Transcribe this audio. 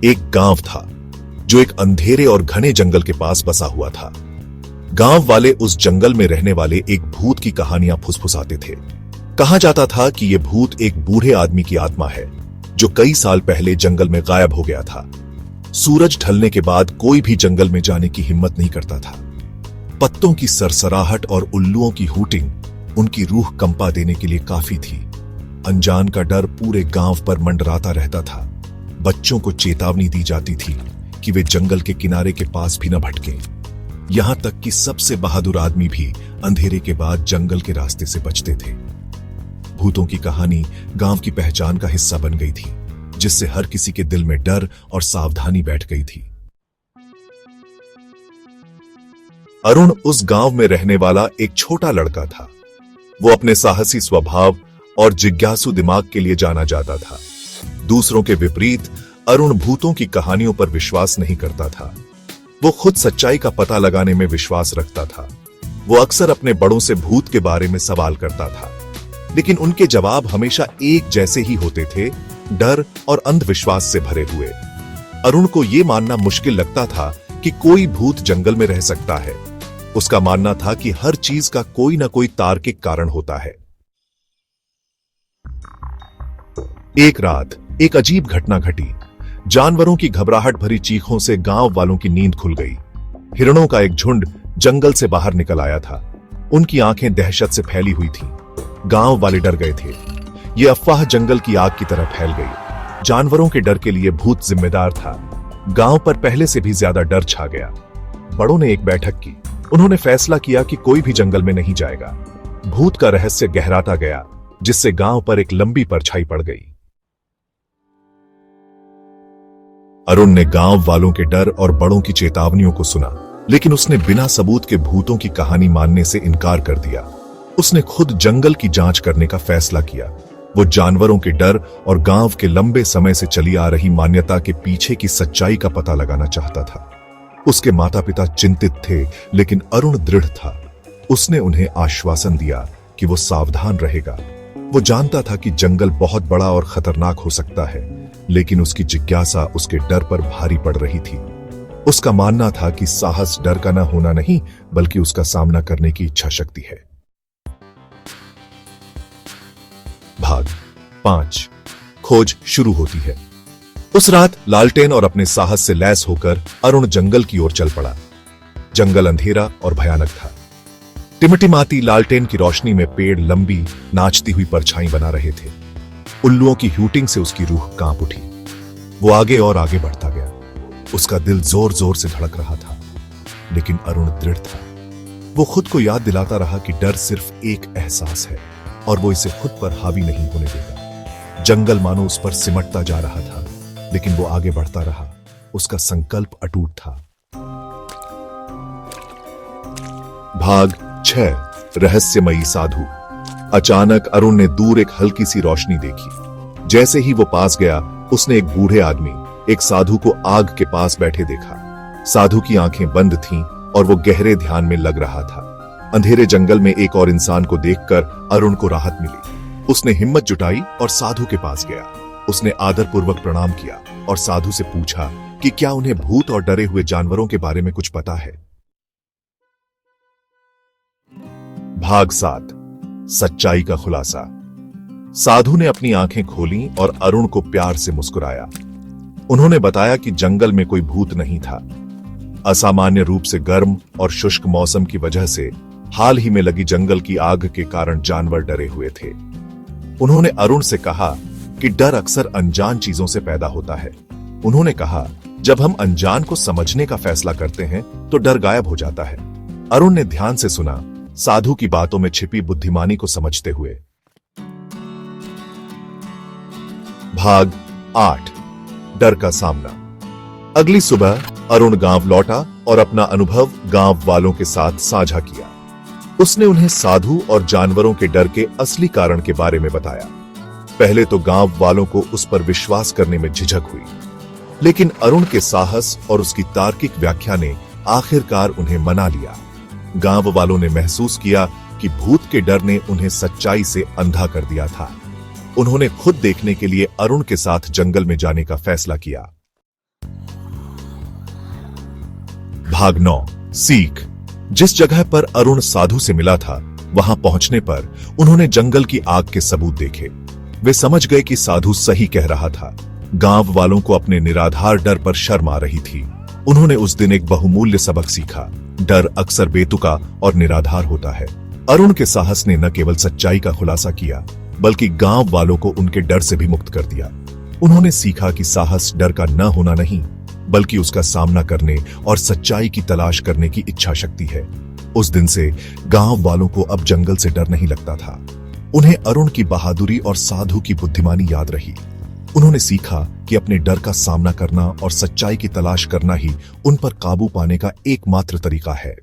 एक गांव था जो एक अंधेरे और घने जंगल के पास बसा हुआ था। गांव वाले उस जंगल में रहने वाले एक भूत की कहानियां फुसफुसाते थे। कहा जाता था कि यह भूत एक बूढ़े आदमी की आत्मा है जो कई साल पहले जंगल में गायब हो गया था। सूरज ढलने के बाद कोई भी जंगल में जाने की हिम्मत नहीं करता था। पत्तों की सरसराहट और उल्लुओं की हूटिंग उनकी रूह कंपा देने के लिए काफी थी। अनजान का डर पूरे गांव पर मंडराता रहता था। बच्चों को चेतावनी दी जाती थी कि वे जंगल के किनारे के पास भी न भटके। यहां तक कि सबसे बहादुर आदमी भी अंधेरे के बाद जंगल के रास्ते से बचते थे। भूतों की कहानी गांव की पहचान का हिस्सा बन गई थी, जिससे हर किसी के दिल में डर और सावधानी बैठ गई थी। अरुण उस गांव में रहने वाला एक छोटा लड़का था। वो अपने साहसी स्वभाव और जिज्ञासु दिमाग के लिए जाना जाता था। दूसरों के विपरीत अरुण भूतों की कहानियों पर विश्वास नहीं करता था। वो खुद सच्चाई का पता लगाने में विश्वास रखता था। वो अक्सर अपने बड़ों से भूत के बारे में सवाल करता था, लेकिन उनके जवाब हमेशा एक जैसे ही होते थे, डर और अंधविश्वास से भरे हुए। अरुण को यह मानना मुश्किल लगता था कि कोई भूत जंगल में रह सकता है। उसका मानना था कि हर चीज का कोई ना कोई तार्किक कारण होता है। एक रात एक अजीब घटना घटी। जानवरों की घबराहट भरी चीखों से गांव वालों की नींद खुल गई। हिरणों का एक झुंड जंगल से बाहर निकल आया था। उनकी आंखें दहशत से फैली हुई थीं। गांव वाले डर गए थे। यह अफवाह जंगल की आग की तरह फैल गई। जानवरों के डर के लिए भूत जिम्मेदार था। गांव पर पहले से भी ज्यादा डर छा गया। बड़ों ने एक बैठक की। उन्होंने फैसला किया कि कोई भी जंगल में नहीं जाएगा। भूत का रहस्य गहराता गया, जिससे गांव पर एक लंबी परछाई पड़ गई। अरुण ने गांव वालों के डर और बड़ों की चेतावनियों को सुना, लेकिन उसने बिना सबूत के भूतों की कहानी मानने से इनकार कर दिया। उसने खुद जंगल की जांच करने का फैसला किया। वो जानवरों के डर और गांव के लंबे समय से चली आ रही मान्यता के पीछे की सच्चाई का पता लगाना चाहता था। उसके माता पिता चिंतित थे, लेकिन अरुण दृढ़ था। उसने उन्हें आश्वासन दिया कि वो सावधान रहेगा। वो जानता था कि जंगल बहुत बड़ा और खतरनाक हो सकता है, लेकिन उसकी जिज्ञासा उसके डर पर भारी पड़ रही थी। उसका मानना था कि साहस डर का न होना नहीं, बल्कि उसका सामना करने की इच्छा शक्ति है। भाग 5। खोज शुरू होती है। उस रात लालटेन और अपने साहस से लैस होकर अरुण जंगल की ओर चल पड़ा। जंगल अंधेरा और भयानक था। टिमटिमाती लालटेन की रोशनी में पेड़ लंबी नाचती हुई परछाई बना रहे थे। उल्लुओं की हूटिंग से उसकी रूह कांप उठी। वो आगे और आगे बढ़ता गया। उसका दिल जोर जोर से धड़क रहा था, लेकिन अरुण दृढ़ था। वो खुद को याद दिलाता रहा कि डर सिर्फ एक एहसास है और वो इसे खुद पर हावी नहीं होने देगा। जंगल मानो उस पर सिमटता जा रहा था, लेकिन वो आगे बढ़ता रहा। उसका संकल्प अटूट था। भाग 6। रहस्यमयी साधु। अचानक अरुण ने दूर एक हल्की सी रोशनी देखी। जैसे ही वो पास गया, उसने एक बूढ़े आदमी, एक साधु को आग के पास बैठे देखा। साधु की आंखें बंद थीं और वो गहरे ध्यान में लग रहा था। अंधेरे जंगल में एक और इंसान को देखकर अरुण को राहत मिली। उसने हिम्मत जुटाई और साधु के पास गया। उसने आदरपूर्वक प्रणाम किया और साधु से पूछा कि क्या उन्हें भूत और डरे हुए जानवरों के बारे में कुछ पता है। भाग 7। सच्चाई का खुलासा। साधु ने अपनी आंखें खोलीं और अरुण को प्यार से मुस्कुराया। उन्होंने बताया कि जंगल में कोई भूत नहीं था। असामान्य रूप से गर्म और शुष्क मौसम की वजह से हाल ही में लगी जंगल की आग के कारण जानवर डरे हुए थे। उन्होंने अरुण से कहा कि डर अक्सर अनजान चीजों से पैदा होता है। उन्होंने कहा, जब हम अनजान को समझने का फैसला करते हैं तो डर गायब हो जाता है। अरुण ने ध्यान से सुना, साधु की बातों में छिपी बुद्धिमानी को समझते हुए। भाग 8। डर का सामना। अगली सुबह अरुण गांव लौटा और अपना अनुभव गांव वालों के साथ साझा किया। उसने उन्हें साधु और जानवरों के डर के असली कारण के बारे में बताया। पहले तो गांव वालों को उस पर विश्वास करने में झिझक हुई, लेकिन अरुण के साहस और उसकी तार्किक व्याख्या ने आखिरकार उन्हें मना लिया। गांव वालों ने महसूस किया कि भूत के डर ने उन्हें सच्चाई से अंधा कर दिया था। उन्होंने खुद देखने के लिए अरुण के साथ जंगल में जाने का फैसला किया। भाग 9 सीख। जिस जगह पर अरुण साधु से मिला था, वहां पहुंचने पर उन्होंने जंगल की आग के सबूत देखे। वे समझ गए कि साधु सही कह रहा था। गांव वालों को अपने निराधार डर पर शर्म आ रही थी। उन्होंने उस दिन एक बहुमूल्य सबक सीखा। डर अक्सर बेतुका और निराधार होता है। अरुण के साहस ने न केवल सच्चाई का खुलासा किया, बल्कि गांव वालों को उनके डर से भी मुक्त कर दिया। उन्होंने सीखा कि साहस डर का न होना नहीं, बल्कि उसका सामना करने और सच्चाई की तलाश करने की इच्छा शक्ति है। उस दिन से गांव वालों को अब जंगल से डर नहीं लगता था। उन्हें अरुण की बहादुरी और साधु की बुद्धिमानी याद रही। उन्होंने सीखा कि अपने डर का सामना करना और सच्चाई की तलाश करना ही उन पर काबू पाने का एकमात्र तरीका है।